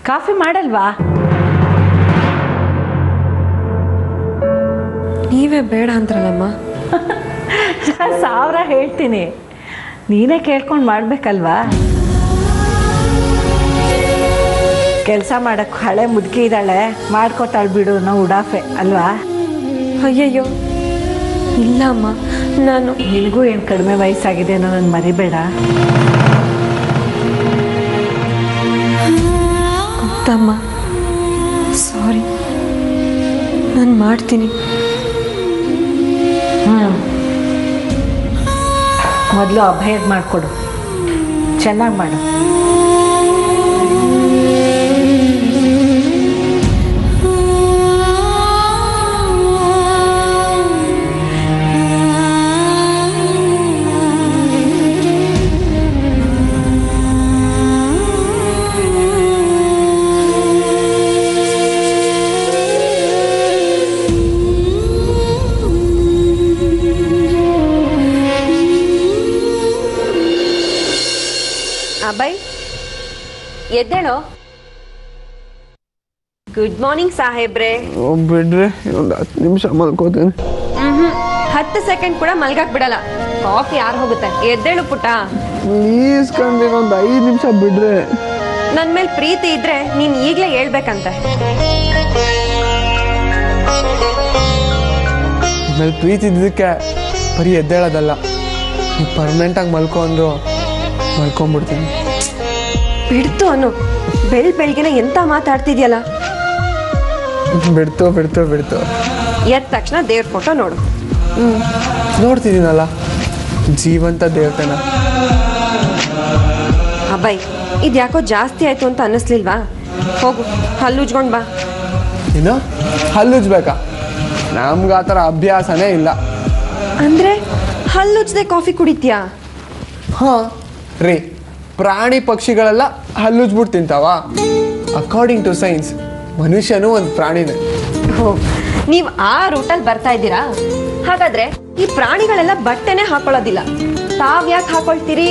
Coffee ಮಾಡಲ್ವಾ? ನೀವೇ ಬೇಡ ಅಂದ್ರಲ್ಲಮ್ಮ. ಸಾವಿರ ಹೇಳ್ತೀನಿ, ನೀನೇ ಕೇಳ್ಕೊಂಡು ಮಾಡಬೇಕಲ್ವಾ? ಕೆಲಸ ಮಾಡೋಕ್ಕೆ ಹಳೆ ಮುದುಕಿ ಇದ್ದಾಳೆ, ಮಾಡ್ಕೊತಾಳು ಬಿಡು, ನಾವು ಉಡಾಫೆ ಅಲ್ವಾ? ಅಯ್ಯಯ್ಯೋ ಇಲ್ಲ ಅಮ್ಮ, ನಾನು ನಿನಗೂ ಏನು ಕಡಿಮೆ ವಯಸ್ಸಾಗಿದೆ ಅನ್ನೋ ನನ್ನ ಮರಿಬೇಡ. ಗೊತ್ತಮ್ಮ, ಸಾರಿ, ನಾನು ಮಾಡ್ತೀನಿ. ಮೊದಲು ಅಭಯಗೆ ಮಾಡಿಕೊಡು, ಚೆನ್ನಾಗಿ ಮಾಡು. ಅಭಯ್ ಎದ್ದೇಳೋ. ಗುಡ್ ಮಾರ್ನಿಂಗ್ ಸಾಹೇಬ್ರೆ. ಬಿಡ್ರೆ ಒಂದು 10 ನಿಮಿಷ ಮಲ್ಕೋತೇನೆ. 10 ಸೆಕೆಂಡ್ ಕೂಡ ಮಲ್ಗಕ್ ಬಿಡಲ್ಲ. ಕಾಫಿ ಯಾರು ಹೋಗುತ್ತೆ? ಎದ್ದೇಳು ಪುಟ್ಟ. ಪ್ಲೀಸ್ ಕಂಡ್ರೆ ಒಂದು 5 ನಿಮಿಷ ಬಿಡ್ರೆ. ನನ್ನ ಮೇಲೆ ಪ್ರೀತಿ ಇದ್ರೆ ನೀನ್ ಈಗ್ಲೇ ಹೇಳ್ಬೇಕಂತೆ. ಮೇಲೆ ಪ್ರೀತಿ ಇದ್ದಕ್ಕೆ ಬರೀ ಎದ್ದೇಳೋದಲ್ಲ, ನೀವು ಪರ್ಮನೆಂಟಾಗಿ ಮಲ್ಕೊ ಅಂದ್ರು ಮಲ್ಕೊಂಡ್ಬಿಡ್ತೀನಿ. ಬಿಡ್ತು ಅನ್ನು, ಬೆಳಗ್ಗೆನೆ ಎಂತ ಮಾತಾಡ್ತಿದ್ಯಲ್ಲ. ಬಿಡ್ತು ಬಿಡ್ತು ಬಿಡ್ತು ಎದ್ದ ತಕ್ಷಣ ದೇವ್ರ ಫೋಟೋ ನೋಡು. ನೋಡ್ತಿದ್ದೀನಲ್ಲ ಜೀವಂತ ದೇವತೆನ. ಅಭಯ್ ಇದ್ಯಾಕೋ ಜಾಸ್ತಿ ಆಯ್ತು ಅಂತ ಅನ್ನಿಸ್ಲಿಲ್ವಾ? ಹೋಗು ಹಲ್ಲುಜ್ಕೊಂಡ್ ಬಾ. ಏನು ಹಲ್ಲುಜ್ಬೇಕಾ? ನಮ್ಗೆ ಆ ಥರ ಅಭ್ಯಾಸನೇ ಇಲ್ಲ. ಅಂದ್ರೆ ಹಲ್ಲುಜ್ದೆ ಕಾಫಿ ಕುಡಿತೀಯಾ? ಹಾಂ ರೀ, ಪ್ರಾಣಿ ಪಕ್ಷಿಗಳೆಲ್ಲ ಹಲ್ಲುಜ್ಬಿಟ್ಟು ತಿಂತಾವ. ಅಕಾರ್ಡಿಂಗ್ ಟು ಸೈನ್ಸ್ ಮನುಷ್ಯನೂ ಒಂದು ಪ್ರಾಣಿನೇ. ನೀವು ಆ ರೂಟಲ್ಲಿ ಬರ್ತಾ ಇದ್ದೀರಾ? ಹಾಗಾದ್ರೆ ಈ ಪ್ರಾಣಿಗಳೆಲ್ಲ ಬಟ್ಟೆನೆ ಹಾಕೊಳ್ಳೋದಿಲ್ಲ, ತಾವ್ ಯಾಕೆ ಹಾಕೊಳ್ತೀರಿ?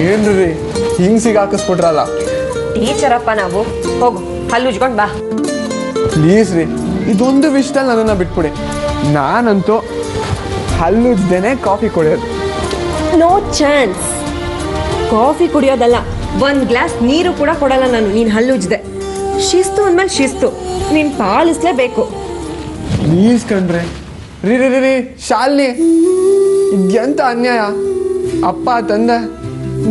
ಏನ್ರಿ ಹಿಂಗ್ ಸಿಗಾಕಿಸ್ಬಿಟ್ರಲ್ಲ. ಟೀಚರಪ್ಪ ನಾವು. ಹೋಗು ಹಲ್ಲುಜ್ಕೊಂಡ್ ಬಾ. ಪ್ಲೀಸ್ ರೀ, ಇದೊಂದು ವಿಷಯದಲ್ಲಿ ನನ್ನನ್ನು ಬಿಟ್ಬಿಡಿ. ನಾನಂತೂ ಹಲ್ಲುಜ್ದೇನೆ ಕಾಫಿ ಕುಡಿಯೋದು. No chance. ಕಾಫಿ ಕುಡಿಯೋದಲ್ಲ, 1 ಗ್ಲಾಸ್ ನೀರು ಕೂಡ ಕೊಡಲ್ಲ ನಾನು ನೀನ್ ಹಲ್ಲುಜ್ದೆ. ಶಿಸ್ತು ಅಂದ್ಮೇಲೆ ಶಿಸ್ತು ನೀನ್ ಪಾಲಿಸ್ಲೇಬೇಕು. ಪ್ಲೀಸ್ ಕಣ್ರೆ. ರೀ ರೀ ರೀ ಶಾಲಿನಿ, ಇದೆಂತ ಅನ್ಯಾಯ. ಅಪ್ಪ ತಂದೆ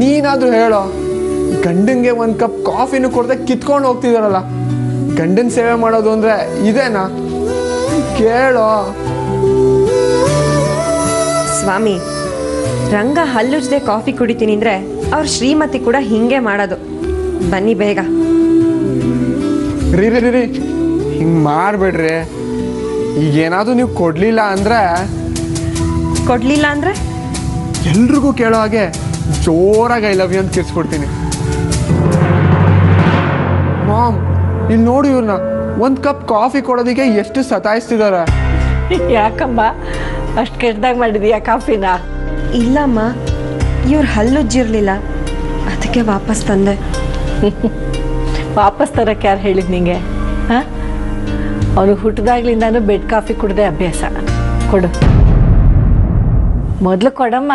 ನೀನಾದ್ರೂ ಹೇಳೋ. ಗಂಡಂಗೆ 1 ಕಪ್ ಕಾಫಿನೂ ಕೊಡದೆ ಕಿತ್ಕೊಂಡು ಹೋಗ್ತಿದಾರಲ್ಲ. ಗಂಡನ ಸೇವೆ ಮಾಡೋದು ಅಂದ್ರೆ ಇದೇನಾ? ಕೇಳೋ ಸ್ವಾಮಿ. ರಂಗ ಹಲ್ಲುಜ್ದೆ ಕಾಫಿ ಕುಡಿತೀನಿ ಅಂದ್ರೆ ಅವ್ರ ಶ್ರೀಮತಿ ಕೂಡ ಹಿಂಗೆ ಮಾಡೋದು. ಬನ್ನಿ ಬೇಗ. ರೀ ರೀ ರೀ ಹಿಂಗೆ ಮಾಡಬೇಡ್ರಿ. ಈಗೇನಾದರೂ ನೀವು ಕೊಡಲಿಲ್ಲ ಅಂದರೆ ಎಲ್ರಿಗೂ ಕೇಳೋ ಹಾಗೆ ಜೋರಾಗಿ ಐ ಲವ್ ಯು ಅಂತ ಕಿರ್ಸ್ಬಿಡ್ತೀನಿ. ಮಾಮ್ ಇಲ್ಲಿ ನೋಡಿ, ಇವ್ರನ್ನ 1 ಕಪ್ ಕಾಫಿ ಕೊಡೋದಕ್ಕೆ ಎಷ್ಟು ಸತಾಯಿಸ್ತಿದಾರೆ. ಯಾಕಮ್ಮ ಅಷ್ಟು ಕೆಟ್ಟದಾಗ ಮಾಡಿದೀಯಾ ಕಾಫಿನ? ಇಲ್ಲಮ್ಮ, ಇವ್ರು ಹಲ್ಲುಜ್ಜಿರ್ಲಿಲ್ಲ, ಅದಕ್ಕೆ ವಾಪಸ್ ತಂದೆ. ವಾಪಸ್ ತರಕ್ಕೆ ಯಾರು ಹೇಳಿದ್ ನಿಂಗೆ? ಹಾಂ, ಅವನು ಹುಟ್ಟಿದಾಗ್ಲಿಂದಾನು ಬೆಡ್ ಕಾಫಿ ಕುಡ್ದೆ ಅಭ್ಯಾಸ. ಕೊಡು ಮೊದಲು ಕೊಡಮ್ಮ.